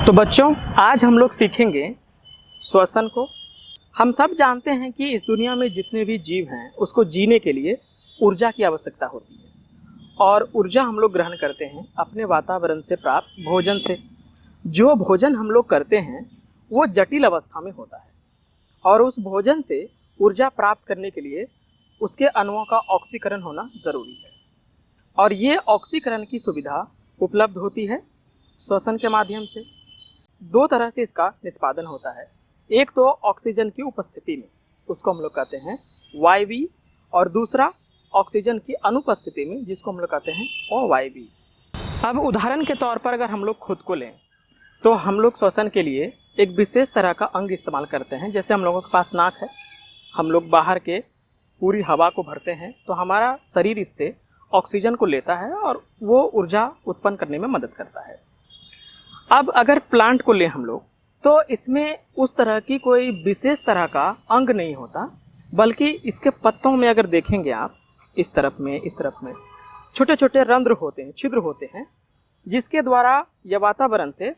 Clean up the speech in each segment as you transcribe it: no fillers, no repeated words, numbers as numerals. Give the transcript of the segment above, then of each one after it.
तो बच्चों, आज हम लोग सीखेंगे श्वसन को। हम सब जानते हैं कि इस दुनिया में जितने भी जीव हैं उसको जीने के लिए ऊर्जा की आवश्यकता होती है, और ऊर्जा हम लोग ग्रहण करते हैं अपने वातावरण से प्राप्त भोजन से। जो भोजन हम लोग करते हैं वो जटिल अवस्था में होता है, और उस भोजन से ऊर्जा प्राप्त करने के लिए उसके अणुओं का ऑक्सीकरण होना ज़रूरी है। और ये ऑक्सीकरण की सुविधा उपलब्ध होती है श्वसन के माध्यम से। दो तरह से इसका निष्पादन होता है। एक तो ऑक्सीजन की उपस्थिति में, उसको हम लोग कहते हैं वायवी, और दूसरा ऑक्सीजन की अनुपस्थिति में, जिसको हम लोग कहते हैं अवायवी। अब उदाहरण के तौर पर अगर हम लोग खुद को लें तो हम लोग श्वसन के लिए एक विशेष तरह का अंग इस्तेमाल करते हैं। जैसे हम लोगों के पास नाक है, हम लोग बाहर के पूरी हवा को भरते हैं तो हमारा शरीर इससे ऑक्सीजन को लेता है और वो ऊर्जा उत्पन्न करने में मदद करता है। अब अगर प्लांट को लें हम लोग तो इसमें उस तरह की कोई विशेष तरह का अंग नहीं होता, बल्कि इसके पत्तों में अगर देखेंगे आप, इस तरफ में छोटे छोटे रंध्र होते हैं, छिद्र होते हैं, जिसके द्वारा यह वातावरण से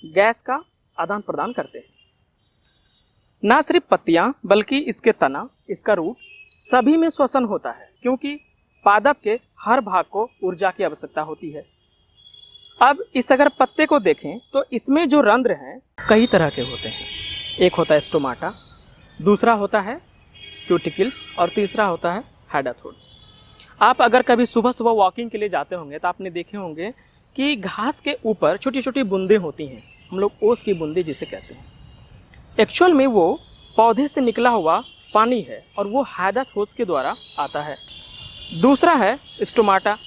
गैस का आदान प्रदान करते हैं। ना सिर्फ पत्तियां बल्कि इसके तना, इसका रूट, सभी में श्वसन होता है, क्योंकि पादप के हर भाग को ऊर्जा की आवश्यकता होती है। अब इस अगर पत्ते को देखें तो इसमें जो रंध्र हैं कई तरह के होते हैं। एक होता है स्टोमाटा, दूसरा होता है क्यूटिकल्स, और तीसरा होता है हेडाथोड्स। आप अगर कभी सुबह सुबह वॉकिंग के लिए जाते होंगे तो आपने देखे होंगे कि घास के ऊपर छोटी छोटी बूंदें होती हैं, हम लोग ओस की बूंदें जिसे कहते हैं। एक्चुअल में वो पौधे से निकला हुआ पानी है, और वो हेडाथोड्स के द्वारा आता है। दूसरा है स्टोमाटा।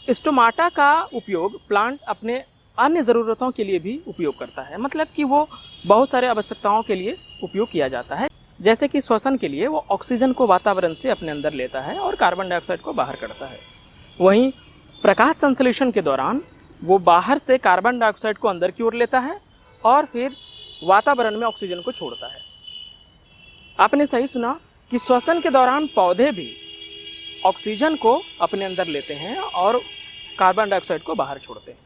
स्टोमाटा का उपयोग प्लांट अपने अन्य ज़रूरतों के लिए भी उपयोग करता है, मतलब कि वो बहुत सारे आवश्यकताओं के लिए उपयोग किया जाता है। जैसे कि श्वसन के लिए वो ऑक्सीजन को वातावरण से अपने अंदर लेता है और कार्बन डाइऑक्साइड को बाहर करता है। वहीं प्रकाश संश्लेषण के दौरान वो बाहर से कार्बन डाइऑक्साइड को अंदर की ओर लेता है और फिर वातावरण में ऑक्सीजन को छोड़ता है। आपने सही सुना कि श्वसन के दौरान पौधे भी ऑक्सीजन को अपने अंदर लेते हैं और कार्बन डाइऑक्साइड को बाहर छोड़ते हैं,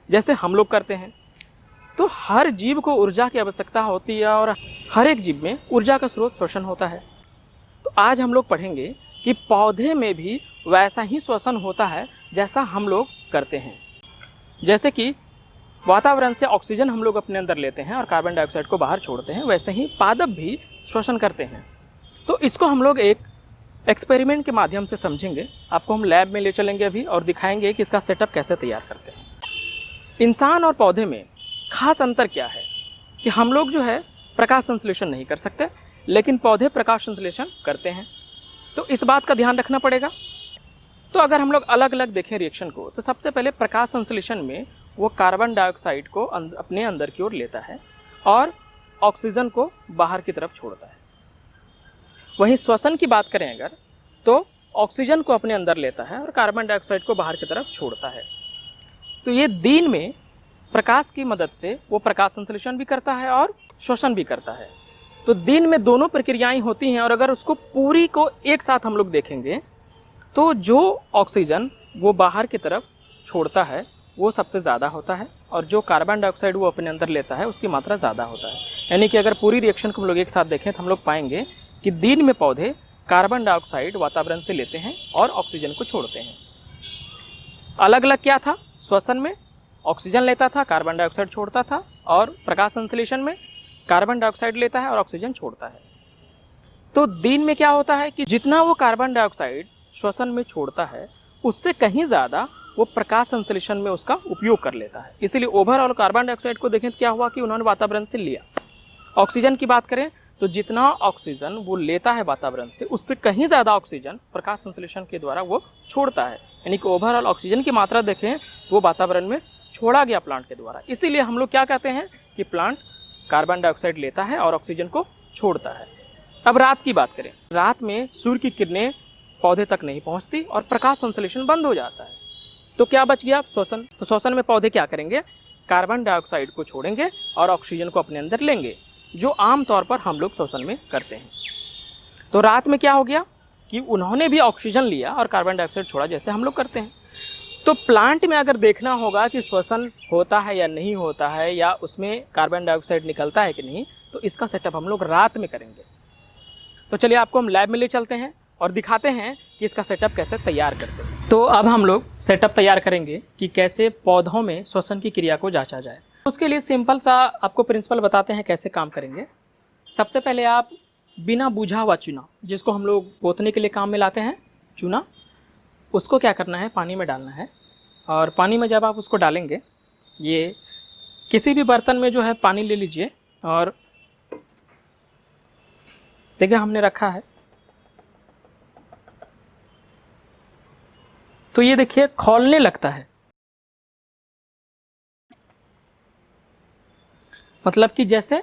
जैसे हम लोग करते हैं। तो हर जीव को ऊर्जा की आवश्यकता होती है, और हर एक जीव में ऊर्जा का स्रोत श्वसन होता है। तो आज हम लोग पढ़ेंगे कि पौधे में भी वैसा ही श्वसन होता है जैसा हम लोग करते हैं। जैसे कि वातावरण से ऑक्सीजन हम लोग अपने अंदर लेते हैं और कार्बन डाइऑक्साइड को बाहर छोड़ते हैं, वैसे ही पादप भी श्वसन करते हैं। तो इसको हम लोग एक एक्सपेरिमेंट के माध्यम से समझेंगे। आपको हम लैब में ले चलेंगे अभी और दिखाएंगे कि इसका सेटअप कैसे तैयार करते हैं। इंसान और पौधे में खास अंतर क्या है कि हम लोग जो है प्रकाश संश्लेषण नहीं कर सकते, लेकिन पौधे प्रकाश संश्लेषण करते हैं। तो इस बात का ध्यान रखना पड़ेगा। तो अगर हम लोग अलग अलग देखें रिएक्शन को, तो सबसे पहले प्रकाश संश्लेषण में वो कार्बन डाइऑक्साइड को अपने अंदर की ओर लेता है और ऑक्सीजन को बाहर की तरफ छोड़ता है। वहीं श्वसन की बात करें अगर, तो ऑक्सीजन को अपने अंदर लेता है और कार्बन डाइऑक्साइड को बाहर की तरफ छोड़ता है। तो ये दिन में प्रकाश की मदद से वो प्रकाश संश्लेषण भी करता है और श्वसन भी करता है। तो दिन में दोनों प्रक्रियाएं होती हैं, और अगर उसको पूरी को एक साथ हम लोग देखेंगे तो जो ऑक्सीजन वो बाहर की तरफ छोड़ता है वो सबसे ज़्यादा होता है, और जो कार्बन डाइऑक्साइड वो अपने अंदर लेता है उसकी मात्रा ज़्यादा होता है। यानी कि अगर पूरी रिएक्शन को हम लोग एक साथ देखें तो हम लोग पाएंगे कि दिन में पौधे कार्बन डाइऑक्साइड वातावरण से लेते हैं और ऑक्सीजन को छोड़ते हैं। अलग अलग क्या था, श्वसन में ऑक्सीजन लेता था, कार्बन डाइऑक्साइड छोड़ता था, और प्रकाश संश्लेषण में कार्बन डाइऑक्साइड लेता है और ऑक्सीजन छोड़ता है। तो दिन में क्या होता है कि जितना वो कार्बन डाइऑक्साइड श्वसन में छोड़ता है उससे कहीं ज़्यादा वो प्रकाश संश्लेषण में उसका उपयोग कर लेता है। इसीलिए ओवरऑल कार्बन डाइऑक्साइड को देखें तो क्या हुआ कि उन्होंने वातावरण से लिया। ऑक्सीजन की बात करें तो जितना ऑक्सीजन वो लेता है वातावरण से, उससे कहीं ज़्यादा ऑक्सीजन प्रकाश संश्लेषण के द्वारा वो छोड़ता है। यानी कि ओवरऑल ऑक्सीजन की मात्रा देखें तो वो वातावरण में छोड़ा गया प्लांट के द्वारा। इसीलिए हम लोग क्या कहते हैं कि प्लांट कार्बन डाइऑक्साइड लेता है और ऑक्सीजन को छोड़ता है। अब रात की बात करें, रात में सूर्य की किरणें पौधे तक नहीं पहुँचती और प्रकाश संश्लेषण बंद हो जाता है। तो क्या बच गया, श्वसन। तो श्वसन में पौधे क्या करेंगे, कार्बन डाइऑक्साइड को छोड़ेंगे और ऑक्सीजन को अपने अंदर लेंगे, जो आमतौर पर हम लोग श्वसन में करते हैं। तो रात में क्या हो गया कि उन्होंने भी ऑक्सीजन लिया और कार्बन डाइऑक्साइड छोड़ा, जैसे हम लोग करते हैं। तो प्लांट में अगर देखना होगा कि श्वसन होता है या नहीं होता है, या उसमें कार्बन डाइऑक्साइड निकलता है कि नहीं, तो इसका सेटअप हम लोग रात में करेंगे। तो चलिए आपको हम लैब में ले चलते हैं और दिखाते हैं कि इसका सेटअप कैसे तैयार करते हैं। तो अब हम लोग सेटअप तैयार करेंगे कि कैसे पौधों में श्वसन की क्रिया को जांचा जाए। उसके लिए सिंपल सा आपको प्रिंसिपल बताते हैं कैसे काम करेंगे। सबसे पहले आप बिना बुझा हुआ चूना, जिसको हम लोग पोतने के लिए काम में लाते हैं, चूना, उसको क्या करना है, पानी में डालना है। और पानी में जब आप उसको डालेंगे, ये किसी भी बर्तन में जो है पानी ले लीजिए और देखिए हमने रखा है, तो ये देखिए खौलने लगता है, मतलब कि जैसे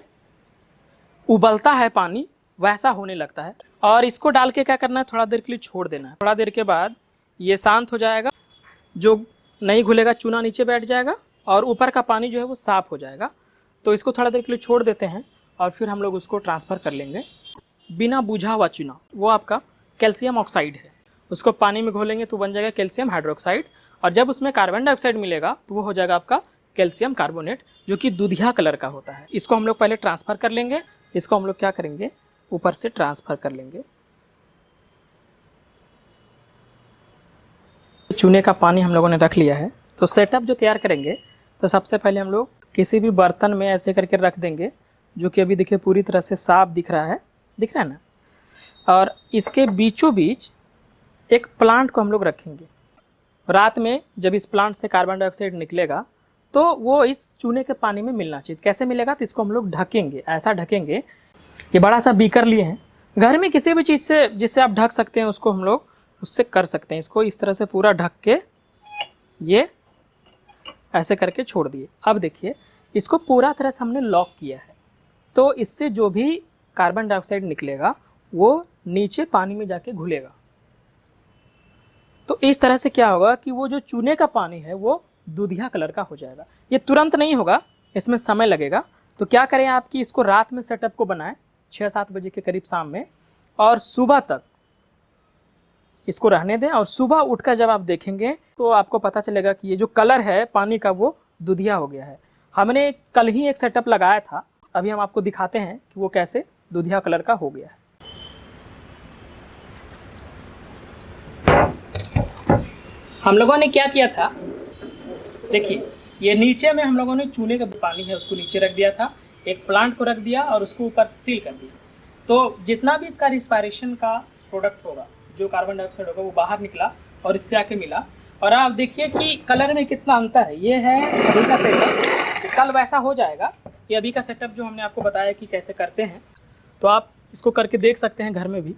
उबलता है पानी वैसा होने लगता है। और इसको डाल के क्या करना है, थोड़ा देर के लिए छोड़ देना है। थोड़ा देर के बाद ये शांत हो जाएगा, जो नहीं घुलेगा चूना नीचे बैठ जाएगा और ऊपर का पानी जो है वो साफ़ हो जाएगा। तो इसको थोड़ा देर के लिए छोड़ देते हैं और फिर हम लोग उसको ट्रांसफ़र कर लेंगे। बिना बुझा हुआ चूना वो आपका कैल्शियम ऑक्साइड है, उसको पानी में घोलेंगे तो बन जाएगा कैल्शियम हाइड्रोक्साइड। और जब उसमें कार्बन डाइऑक्साइड मिलेगा तो वो हो जाएगा आपका कैल्शियम कार्बोनेट, जो कि दूधिया कलर का होता है। इसको हम लोग पहले ट्रांसफ़र कर लेंगे। इसको हम लोग क्या करेंगे, ऊपर से ट्रांसफ़र कर लेंगे। चूने का पानी हम लोगों ने रख लिया है। तो सेटअप जो तैयार करेंगे, तो सबसे पहले हम लोग किसी भी बर्तन में ऐसे करके रख देंगे, जो कि अभी देखिए पूरी तरह से साफ दिख रहा है ना। और इसके बीचों बीच एक प्लांट को हम लोग रखेंगे। रात में जब इस प्लांट से कार्बन डाइऑक्साइड निकलेगा तो वो इस चूने के पानी में मिलना चाहिए। कैसे मिलेगा, तो इसको हम लोग ढकेंगे, ऐसा ढकेंगे। ये बड़ा सा बीकर लिए हैं, घर में किसी भी चीज़ से जिससे आप ढक सकते हैं उसको हम लोग उससे कर सकते हैं। इसको इस तरह से पूरा ढक के ये ऐसे करके छोड़ दिए। अब देखिए इसको पूरा तरह से हमने लॉक किया है, तो इससे जो भी कार्बन डाइऑक्साइड निकलेगा वो नीचे पानी में जाके घुलेगा। तो इस तरह से क्या होगा कि वो जो चूने का पानी है वो दूधिया कलर का हो जाएगा। ये तुरंत नहीं होगा, इसमें समय लगेगा। तो क्या करें आप कि इसको रात में सेटअप को बनाएं 6-7 बजे के करीब शाम में, और सुबह तक इसको रहने दें। और सुबह उठकर जब आप देखेंगे तो आपको पता चलेगा कि ये जो कलर है पानी का वो दूधिया हो गया है। हमने कल ही एक सेटअप लगाया था, अभी हम आपको दिखाते हैं कि वो कैसे दूधिया कलर का हो गया है। हम लोगों ने क्या किया था, देखिए ये नीचे में हम लोगों ने चूने का पानी है उसको नीचे रख दिया था, एक प्लांट को रख दिया और उसको ऊपर से सील कर दिया। तो जितना भी इसका रिस्पायरेशन का प्रोडक्ट होगा, जो कार्बन डाइऑक्साइड होगा, वो बाहर निकला और इससे आके मिला। और आप देखिए कि कलर में कितना अंतर है। ये है अभी का सेटअप, कल वैसा हो जाएगा। ये अभी का सेटअप जो हमने आपको बताया कि कैसे करते हैं, तो आप इसको करके देख सकते हैं घर में भी।